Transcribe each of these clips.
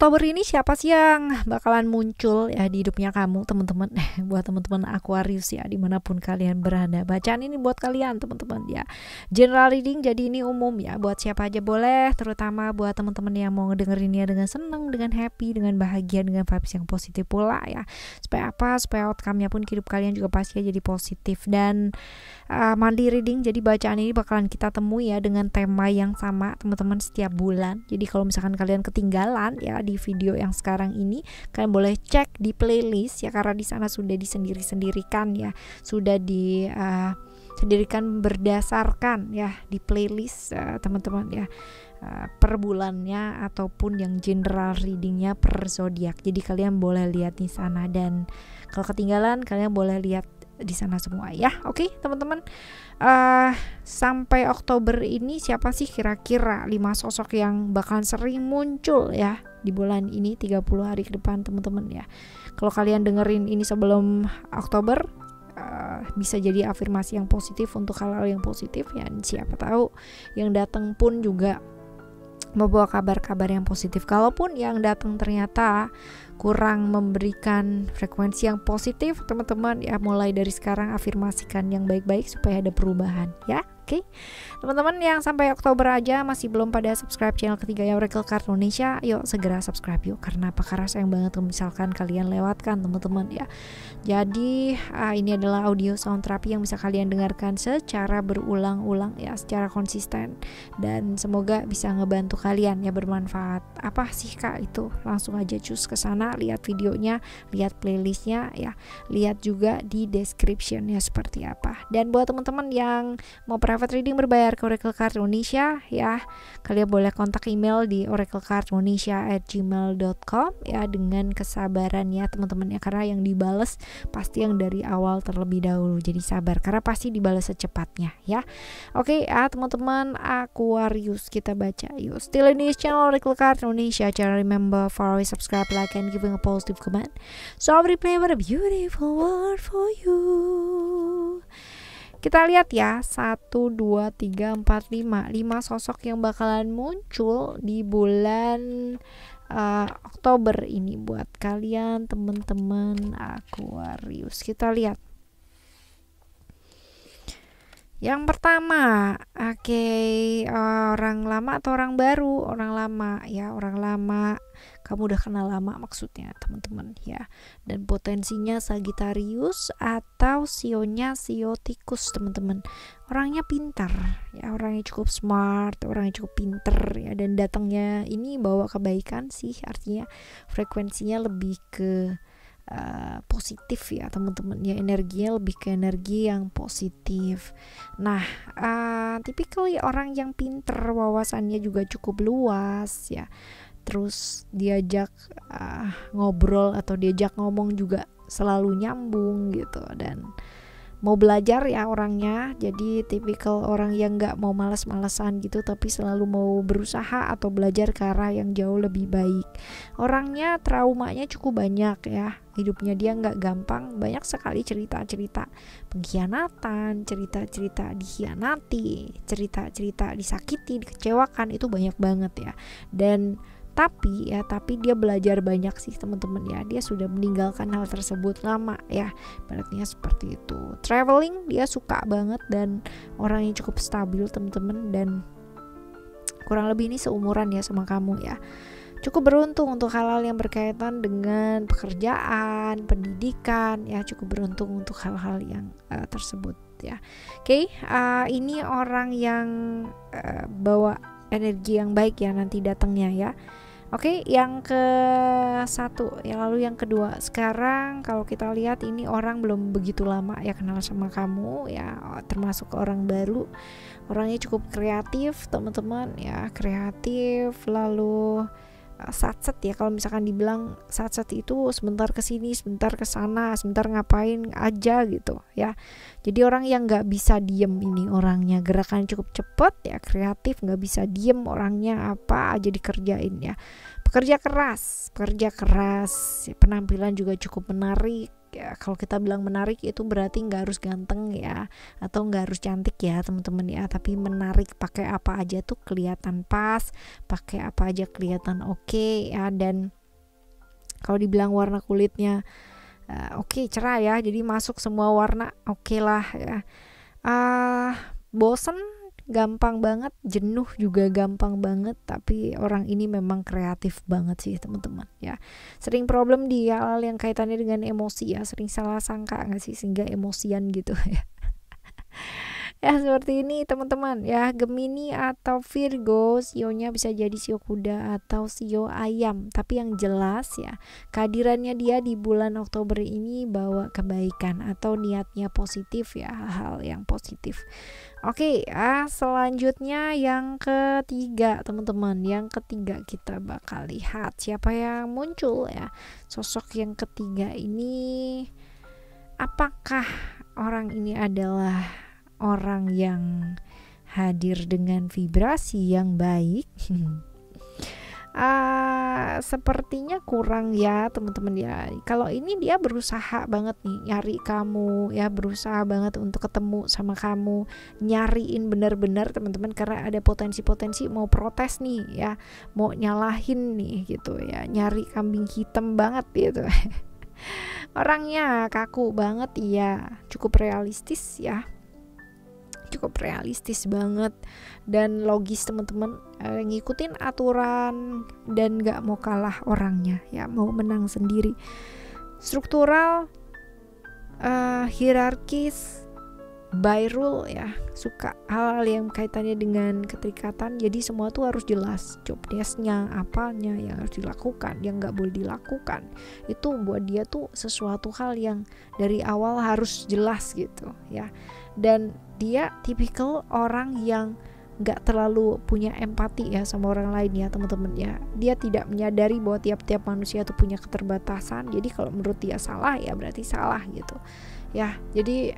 Oktober ini siapa sih yang bakalan muncul ya di hidupnya kamu teman-teman? Buat teman-teman Aquarius ya, dimanapun kalian berada, bacaan ini buat kalian teman-teman ya. General reading, jadi ini umum ya, buat siapa aja boleh, terutama buat teman-teman yang mau ngedengerinnya dengan seneng, dengan happy, dengan bahagia, dengan vibes yang positif pula ya. Supaya apa? Supaya outcome-nya pun hidup kalian juga pasti jadi positif. Dan monthly reading, jadi bacaan ini bakalan kita temui ya dengan tema yang sama teman-teman setiap bulan. Jadi kalau misalkan kalian ketinggalan ya di video yang sekarang ini, kalian boleh cek di playlist ya, karena di sana sudah disendiri-sendirikan ya, sudah disendirikan berdasarkan ya di playlist teman-teman ya, per bulannya ataupun yang general readingnya per zodiak. Jadi kalian boleh lihat di sana, dan kalau ketinggalan kalian boleh lihat di sana semua ya. Oke teman-teman, sampai Oktober ini siapa sih kira-kira 5 sosok yang bakalan sering muncul ya di bulan ini, 30 hari ke depan teman-teman ya. Kalau kalian dengerin ini sebelum Oktober, bisa jadi afirmasi yang positif untuk hal-hal yang positif ya. Siapa tahu yang datang pun juga membawa kabar-kabar yang positif. Kalaupun yang datang ternyata kurang memberikan frekuensi yang positif, teman-teman ya, mulai dari sekarang afirmasikan yang baik-baik supaya ada perubahan ya. Oke, teman-teman yang sampai Oktober aja masih belum pada subscribe channel ketiga ya, Oracle Card Indonesia, yuk segera subscribe yuk. Karena apa? Karena sayang banget kalau misalkan kalian lewatkan teman-teman ya. Jadi ini adalah audio sound terapi yang bisa kalian dengarkan secara berulang-ulang ya, secara konsisten, dan semoga bisa ngebantu kalian ya, bermanfaat. Apa sih kak itu? Langsung aja cus ke sana, lihat videonya, lihat playlistnya ya, lihat juga di descriptionnya seperti apa. Dan buat teman-teman yang mau private reading berbayar ke Oracle Card Indonesia ya, kalian boleh kontak email di oraclecardindonesia@gmail.com ya, dengan kesabaran ya teman-teman ya, karena yang dibales pasti yang dari awal terlebih dahulu, jadi sabar karena pasti dibalas secepatnya ya. Oke teman-teman Aquarius, kita baca yuk. Still in this channel Oracle Card Indonesia, jangan remember follow, subscribe, like, and giving a positive comment, so I'll replay a beautiful word for you. Kita lihat ya, 1, 2, 3, 4, 5 sosok yang bakalan muncul di bulan Oktober ini buat kalian teman-teman Aquarius. Kita lihat yang pertama, orang lama atau orang baru? Orang lama ya, orang lama. Kamu udah kenal lama maksudnya teman-teman ya. Dan potensinya Sagittarius atau sionya Siotikus teman-teman. Orangnya pintar ya, orangnya cukup smart, orangnya cukup pintar ya, dan datangnya ini bawa kebaikan sih, artinya frekuensinya lebih ke positif ya teman-teman ya, energinya lebih ke energi yang positif. Nah typically orang yang pinter, wawasannya juga cukup luas ya, terus diajak ngobrol atau diajak ngomong juga selalu nyambung gitu, dan mau belajar ya orangnya. Jadi tipikal orang yang gak mau malas-malesan gitu, tapi selalu mau berusaha atau belajar ke arah yang jauh lebih baik. Orangnya traumanya cukup banyak ya, hidupnya dia gak gampang, banyak sekali cerita-cerita pengkhianatan, cerita-cerita dikhianati, cerita-cerita disakiti, dikecewakan, itu banyak banget ya. Dan tapi dia belajar banyak sih teman-teman ya, dia sudah meninggalkan hal tersebut lama ya, berarti seperti itu. Traveling dia suka banget, dan orangnya cukup stabil teman-teman, dan kurang lebih ini seumuran ya sama kamu ya. Cukup beruntung untuk hal-hal yang berkaitan dengan pekerjaan, pendidikan ya, cukup beruntung untuk hal-hal yang tersebut ya. Oke, ini orang yang bawa energi yang baik ya nanti datangnya ya. Oke, yang ke satu ya, lalu yang kedua. Sekarang kalau kita lihat ini orang belum begitu lama ya kenal sama kamu ya, termasuk orang baru. Orangnya cukup kreatif teman-teman ya, kreatif, lalu satset ya. Kalau misalkan dibilang satset itu sebentar ke sini, sebentar ke sana, sebentar ngapain aja gitu ya. Jadi orang yang nggak bisa diem, ini orangnya gerakan cukup cepet ya, kreatif, nggak bisa diem orangnya, apa aja dikerjain ya. Pekerja keras, penampilan juga cukup menarik ya. Kalau kita bilang menarik itu berarti nggak harus ganteng ya, atau nggak harus cantik ya teman-teman ya, tapi menarik, pakai apa aja tuh kelihatan pas, pakai apa aja kelihatan oke ya. Dan kalau dibilang warna kulitnya oke, cerah ya, jadi masuk semua warna oke lah ya. Bosen gampang banget, jenuh juga gampang banget, tapi orang ini memang kreatif banget sih teman-teman ya. Sering problem di hal yang kaitannya dengan emosi ya, sering salah sangka nggak sih, sehingga emosian gitu ya. Ya seperti ini teman-teman ya. Gemini atau Virgo, sionya bisa jadi sio kuda atau sio ayam, tapi yang jelas ya, kehadirannya dia di bulan Oktober ini bawa kebaikan atau niatnya positif ya, hal yang positif. Oke, selanjutnya yang ketiga teman-teman. Yang ketiga kita bakal lihat siapa yang muncul ya. Sosok yang ketiga ini, apakah orang ini adalah orang yang hadir dengan vibrasi yang baik? Sepertinya kurang ya teman-teman ya. Kalau ini dia berusaha banget nih nyari kamu ya, berusaha banget untuk ketemu sama kamu, nyariin benar-benar teman-teman, karena ada potensi-potensi mau protes nih ya, mau nyalahin nih gitu ya, nyari kambing hitam banget gitu. Orangnya kaku banget ya, cukup realistis ya, cukup realistis banget dan logis teman-teman, ngikutin aturan dan gak mau kalah orangnya ya, mau menang sendiri. Struktural, hierarkis, by rule ya, suka hal-hal yang kaitannya dengan keterikatan, jadi semua tuh harus jelas, job desk-nya, apanya yang harus dilakukan, yang gak boleh dilakukan. Itu buat dia tuh sesuatu hal yang dari awal harus jelas gitu ya. Dan dia tipikal orang yang gak terlalu punya empati ya sama orang lain ya teman-teman ya. Dia tidak menyadari bahwa tiap-tiap manusia itu punya keterbatasan, jadi kalau menurut dia salah ya berarti salah gitu ya. Jadi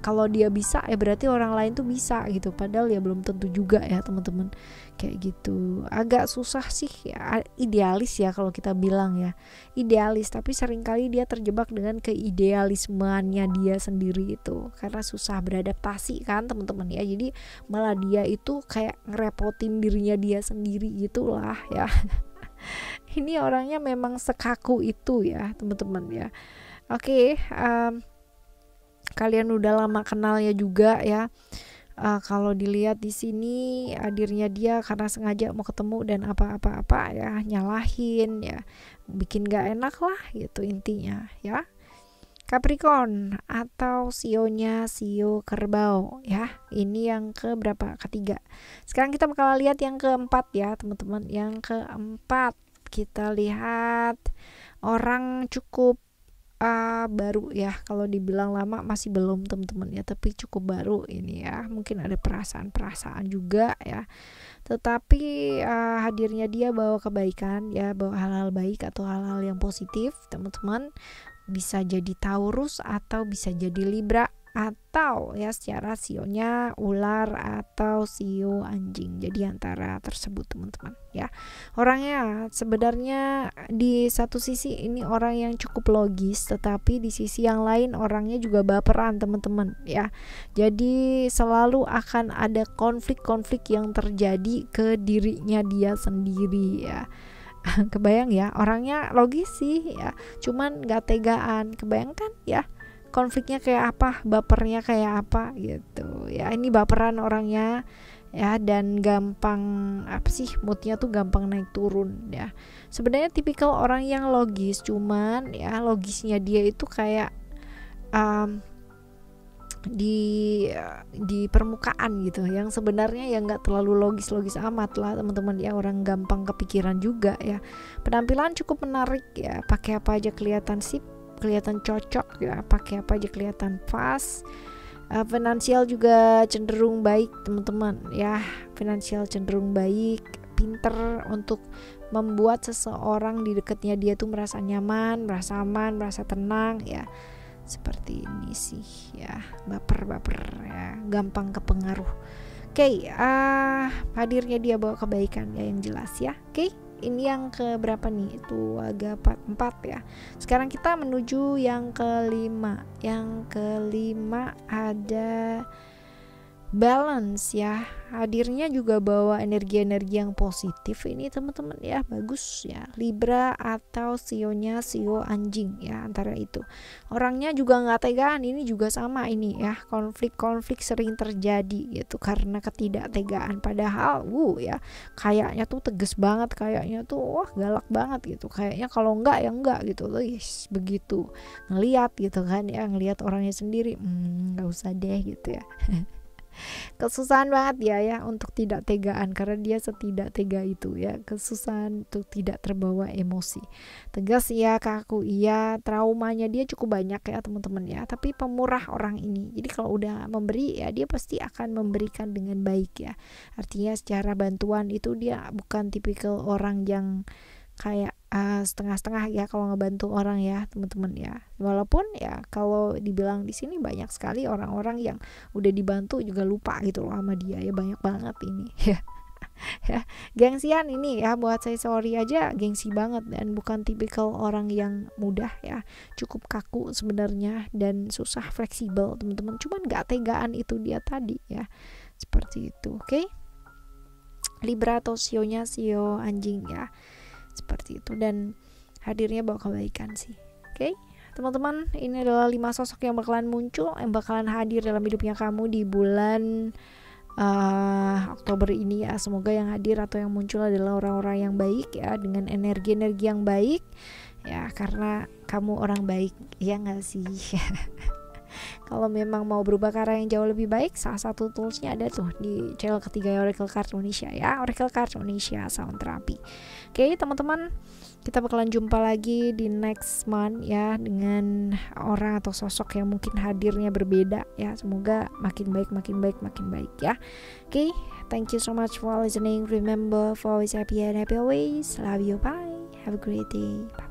kalau dia bisa ya berarti orang lain tuh bisa gitu, padahal ya belum tentu juga ya teman-teman, kayak gitu. Agak susah sih ya, idealis ya kalau kita bilang ya, idealis, tapi seringkali dia terjebak dengan keidealismeannya dia sendiri itu, karena susah beradaptasi kan teman-teman ya. Jadi malah dia itu kayak ngerepotin dirinya dia sendiri gitulah ya. Ini orangnya memang sekaku itu ya teman-teman ya. Oke, kalian udah lama kenalnya juga ya. Kalau dilihat di sini hadirnya dia karena sengaja mau ketemu dan apa-apa ya, nyalahin ya, bikin gak enak lah gitu intinya ya. Capricorn atau sionya sio kerbau ya. Ini yang ke berapa? Ketiga. Sekarang kita bakal lihat yang keempat ya teman-teman. Yang keempat kita lihat orang cukup baru ya. Kalau dibilang lama masih belum teman-teman ya, tapi cukup baru ini ya. Mungkin ada perasaan-perasaan juga ya, tetapi hadirnya dia bawa kebaikan ya, bawa hal-hal baik atau hal-hal yang positif teman-teman. Bisa jadi Taurus atau bisa jadi Libra, atau ya secara sionya ular atau sio anjing. Jadi antara tersebut teman-teman ya. Orangnya sebenarnya di satu sisi ini orang yang cukup logis, tetapi di sisi yang lain orangnya juga baperan teman-teman ya. Jadi selalu akan ada konflik-konflik yang terjadi ke dirinya dia sendiri ya. Kebayang ya, orangnya logis sih ya, cuman gak tegaan. Kebayangkan ya konfliknya kayak apa, bapernya kayak apa gitu ya. Ini baperan orangnya ya, dan gampang apa sih, moodnya tuh gampang naik turun ya. Sebenarnya tipikal orang yang logis, cuman ya logisnya dia itu kayak di permukaan gitu, yang sebenarnya ya nggak terlalu logis amat lah teman-teman ya. Orang gampang kepikiran juga ya. Penampilan cukup menarik ya, pakai apa aja kelihatan sip, kelihatan cocok ya, pakai apa aja kelihatan pas. Finansial juga cenderung baik teman-teman ya, finansial cenderung baik, pinter untuk membuat seseorang di dekatnya dia tuh merasa nyaman, merasa aman, merasa tenang ya. Seperti ini sih ya, baper ya, gampang kepengaruh. Oke, hadirnya dia bawa kebaikan ya, yang jelas ya. Oke, ini yang ke berapa nih? Itu agak 4 ya. Sekarang kita menuju yang kelima. Yang kelima ada balance ya. Hadirnya juga bawa energi-energi yang positif ini teman-teman ya, bagus ya. Libra atau sionya sio anjing ya, antara itu. Orangnya juga nggak tegaan, ini juga sama ini ya, konflik-konflik sering terjadi gitu karena ketidaktegaan, padahal ya kayaknya tuh tegas banget, kayaknya tuh wah galak banget gitu, kayaknya kalau enggak ya enggak gitu loh. Yes, begitu ngelihat gitu kan ya, ngelihat orangnya sendiri nggak usah deh gitu ya. Kesusahan banget ya untuk tidak tegaan, karena dia setidak tega itu ya, kesusahan untuk tidak terbawa emosi, tegas ya, kaku iya, traumanya dia cukup banyak ya teman-teman ya, tapi pemurah orang ini. Jadi kalau udah memberi ya dia pasti akan memberikan dengan baik ya, artinya secara bantuan itu dia bukan tipikal orang yang kayak setengah-setengah ya kalau ngebantu orang ya teman-teman ya. Walaupun ya kalau dibilang di sini banyak sekali orang-orang yang udah dibantu juga lupa gitu loh sama dia ya, banyak banget ini ya. Ya, gengsian ini ya, buat saya sorry aja gengsi banget, dan bukan tipikal orang yang mudah ya, cukup kaku sebenarnya dan susah fleksibel teman-teman, cuman gak tegaan itu dia tadi ya, seperti itu. Oke, Libra atau sionya sio anjing ya, seperti itu, dan hadirnya bawa kebaikan sih. Oke, teman-teman, ini adalah 5 sosok yang bakalan muncul, yang bakalan hadir dalam hidupnya kamu di bulan Oktober ini ya. Semoga yang hadir atau yang muncul adalah orang-orang yang baik ya, dengan energi-energi yang baik ya, karena kamu orang baik ya nggak sih. Kalau memang mau berubah ke arah yang jauh lebih baik, salah satu toolsnya ada tuh di channel ketiga ya, Oracle Card Indonesia ya, Oracle Card Indonesia Sound Therapy. Oke teman-teman, kita bakalan jumpa lagi di next month ya, dengan orang atau sosok yang mungkin hadirnya berbeda ya. Semoga makin baik ya. Oke, thank you so much for listening. Remember, for always happy and happy always. Love you, bye. Have a great day. Bye.